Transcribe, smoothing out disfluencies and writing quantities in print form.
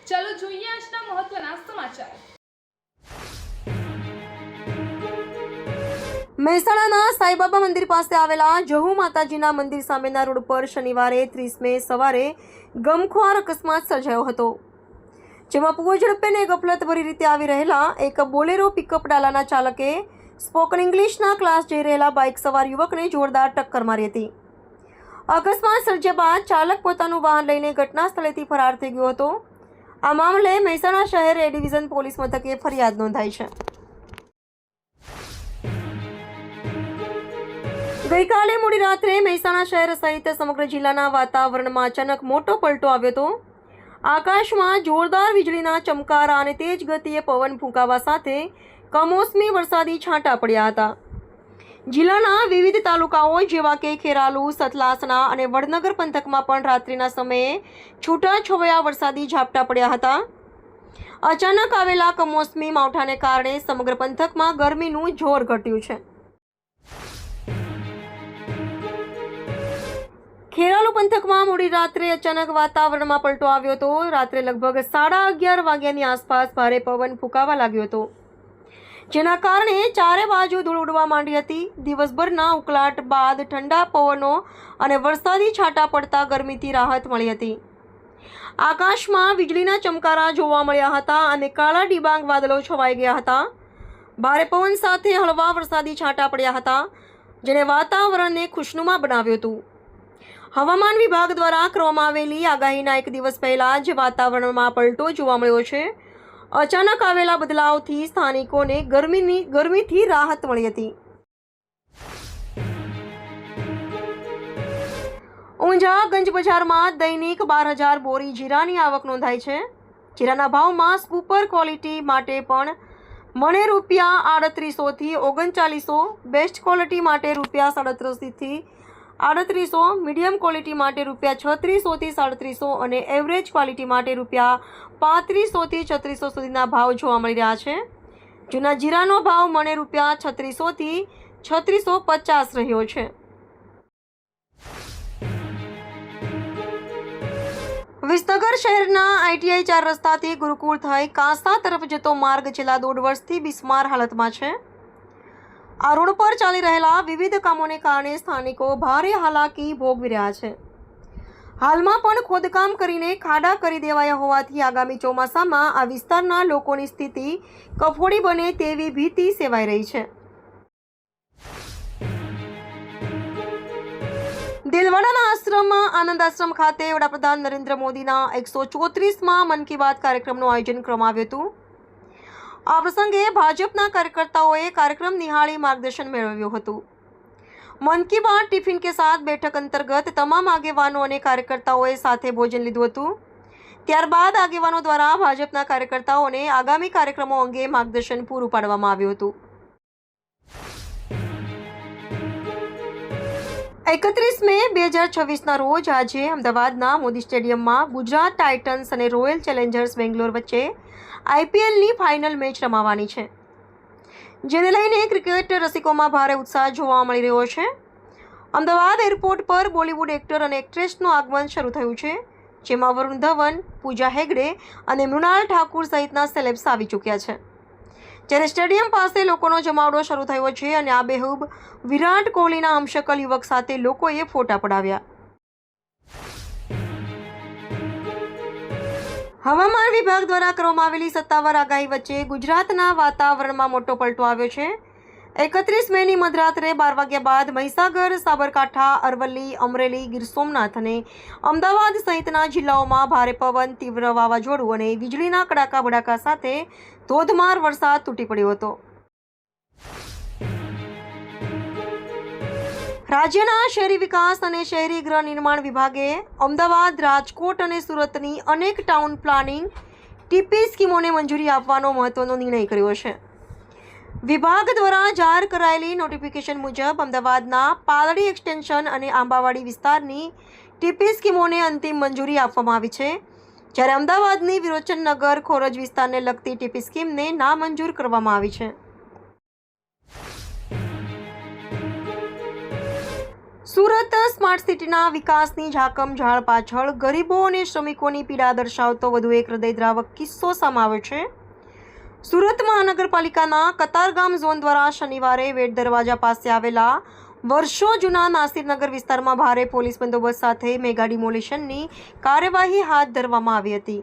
ચાલો જોઈએ આજના મહત્વના સમાચાર। મહેસાણાના સાંઈબાબા મંદિર પાસે આવેલા જહુ માતાજીના મંદિર સામેના રોડ પર શનિવારે 30 મે સવારે ગમખ્વાર અકસ્માત સર્જાયો હતો, જેમાં પૂર ઝડપે અને ગફલતભરી રીતે આવી રહેલા એક બોલેરો પિકઅપ ડાલાના ચાલકે સ્પોકન ઇંગ્લિશના ક્લાસ જઈ રહેલા બાઇક સવાર યુવકને જોરદાર ટક્કર મારી હતી। અકસ્માત સર્જ્યા બાદ ચાલક પોતાનું વાહન લઈને ઘટના સ્થળેથી ફરાર થઈ ગયો હતો। આ મામલે મહેસાણા શહેર એ ડિવિઝન પોલીસ મથકે ફરિયાદ નોંધાઈ છે। ગઈકાલે મોડી રાત્રે મહેસાણા શહેર સહિત સમગ્ર જિલ્લાના વાતાવરણમાં અચાનક મોટો પલટો આવ્યો હતો। આકાશમાં જોરદાર વીજળીના ચમકારા અને તેજ ગતિએ પવન ફૂંકાવા સાથે કમોસમી વરસાદી છાંટા પડ્યા હતા। જિલ્લાના વિવિધ તાલુકાઓ જેવા કે ખેરાલુ, સતલાસણા અને વડનગર પંથકમાં પણ રાત્રિના સમયે છૂટાછવાયા વરસાદી ઝાપટા પડ્યા હતા। અચાનક આવેલા કમોસમી માવઠાને કારણે સમગ્ર પંથકમાં ગરમીનું જોર ઘટ્યું છે। ખેરાલુ પંથકમાં મોડી રાત્રે અચાનક વાતાવરણમાં પલટો આવ્યો હતો। રાત્રે લગભગ 11:30 વાગ્યાની આસપાસ ભારે પવન ફૂંકાવા લાગ્યો હતો, જેના કારણે ચારે બાજુ ધૂળ ઉડવા માંડી હતી। દિવસભરના ઉકળાટ બાદ ઠંડા પવનો અને વરસાદી છાંટા પડતા ગરમીથી રાહત મળી હતી। આકાશમાં વીજળીના ચમકારા જોવા મળ્યા હતા અને કાળા ડિબાંગ વાદળો છવાઈ ગયા હતા। ભારે પવન સાથે હળવા વરસાદી છાંટા પડ્યા હતા, જેણે વાતાવરણને ખુશનુમા બનાવ્યું હતું। હવામાન વિભાગ દ્વારા કરવામાં આવેલી આગાહીના એક દિવસ પહેલા જ વાતાવરણમાં પલટો જોવા મળ્યો છે। અચાનક આવેલા બદલાવથી સ્થાનિકોને ગરમીથી રાહત મળી હતી। ઊંઝા ગંજ બજારમાં દૈનિક 12,000 બોરી જીરાની આવક નોંધાઈ છે। જીરાના ભાવમાં સુપર ક્વોલિટી માટે પણ મણે ₹3800 થી 3900, બેસ્ટ ક્વોલિટી માટે ₹3700 થી 3800, મીડિયમ ક્વોલિટી માટે ₹3600 થી 3700 અને એવરેજ ક્વોલિટી માટે ₹3500 થી 3600 સુધીના ભાવ જોવા મળી રહ્યા છે। જૂના જીરાનો ભાવ મણે ₹3600 થી 3650 રહ્યો છે। વિસનગર શહેરના ITI 4 રસ્તાથી ગુરુકુળ થઈ કાંસા તરફ જતો માર્ગ છેલ્લા 1.5 વર્ષથી બિસ્માર હાલતમાં છે। આ રોડ પર ચાલી રહેલા વિવિધ કામોને કારણે સ્થાનિકો ભારે હાલાકી ભોગવી રહ્યા છે। હાલમાં પણ ખોદકામ કરીને ખાડા કરી દેવાયા હોવાથી આગામી ચોમાસામાં આ વિસ્તારના લોકોની સ્થિતિ કફોડી બને તેવી ભીતિ સેવાઈ રહી છે। દિલવાડાના આશ્રમમાં આનંદ આશ્રમ ખાતે વડાપ્રધાન નરેન્દ્ર મોદીના 134માં મન કી બાત કાર્યક્રમનું આયોજન કરવામાં આવ્યું હતું। આ પ્રસંગે ભાજપના કાર્યકર્તાઓએ કાર્યક્રમ નિહાળી માર્ગદર્શન મેળવ્યું હતું। મન કી બાત ટિફિન કે સાથ બેઠક અંતર્ગત તમામ આગેવાનો અને કાર્યકર્તાઓએ સાથે ભોજન લીધું હતું। ત્યારબાદ આગેવાનો દ્વારા ભાજપના કાર્યકર્તાઓને આગામી કાર્યક્રમો અંગે માર્ગદર્શન પૂરું પાડવામાં આવ્યું હતું। 31 મે 2026ના રોજ આજે અમદાવાદના મોદી સ્ટેડિયમમાં ગુજરાત ટાઇટન્સ અને રોયલ ચેલેન્જર્સ બેંગ્લોર વચ્ચે IPLની ફાઇનલ મેચ રમાવાની છે, જેને લઈને ક્રિકેટ રસિકોમાં ભારે ઉત્સાહ જોવા મળી રહ્યો છે। અમદાવાદ એરપોર્ટ પર બોલિવૂડ એક્ટર અને એક્ટ્રેસનું આગમન શરૂ થયું છે, જેમાં વરુણ ધવન, પૂજા હેગડે અને મૃણાલ ઠાકુર સહિતના સેલેબ્સ આવી ચૂક્યા છે। જ્યારે સ્ટેડિયમ પાસે લોકોનો જમાવડો શરૂ થયો છે અને આબેહૂબ વિરાટ કોહલીના હમશકલ યુવક સાથે લોકોએ ફોટા પડાવ્યા। હવામાન વિભાગ દ્વારા કરવામાં આવેલી સત્તાવાર આગાહી વચ્ચે ગુજરાતના વાતાવરણમાં મોટો પલટો આવ્યો છે। 31 મેની મધરાત્રે 12 વાગ્યા બાદ મહીસાગર, સાબરકાંઠા, અરવલ્લી, અમરેલી, ગીર સોમનાથ અને અમદાવાદ સહિતના જિલ્લાઓમાં ભારે પવન, તીવ્ર વાવાઝોડું અને વીજળીના કડાકા ભડાકા સાથે ધોધમાર વરસાદ તૂટી પડ્યો હતો। રાજ્યના શહેરી વિકાસ અને શહેરી ગૃહ નિર્માણ વિભાગે અમદાવાદ, રાજકોટ અને સુરતની અનેક ટાઉન પ્લાનિંગ TP સ્કીમોને મંજૂરી આપવાનો મહત્વનો નિર્ણય કર્યો છે। વિભાગ દ્વારા જાહેર કરાયેલી નોટિફિકેશન મુજબ અમદાવાદના પાલડી એક્સટેન્શન અને આંબાવાડી વિસ્તારની TP સ્કીમોને અંતિમ મંજૂરી આપવામાં આવી છે, જ્યારે અમદાવાદની વિરોચનનગર ખોરજ વિસ્તારને લગતી TP સ્કીમને નામંજૂર કરવામાં આવી છે। સુરત સ્માર્ટ સિટીના વિકાસની ઝાકમ ઝાળ પાછળ ગરીબો અને શ્રમિકોની પીડા દર્શાવતો વધુ એક હૃદયદ્રાવક કિસ્સો સામે આવ્યો છે. સુરત મહાનગરપાલિકાના કતારગામ ઝોન દ્વારા શનિવારે વેટ દરવાજા પાસે આવેલા વર્ષો જૂના નાસિરનગર વિસ્તારમાં ભારે પોલીસ બંદોબસ્ત સાથે મેગા ડિમોલિશનની કાર્યવાહી હાથ ધરવામાં આવી હતી.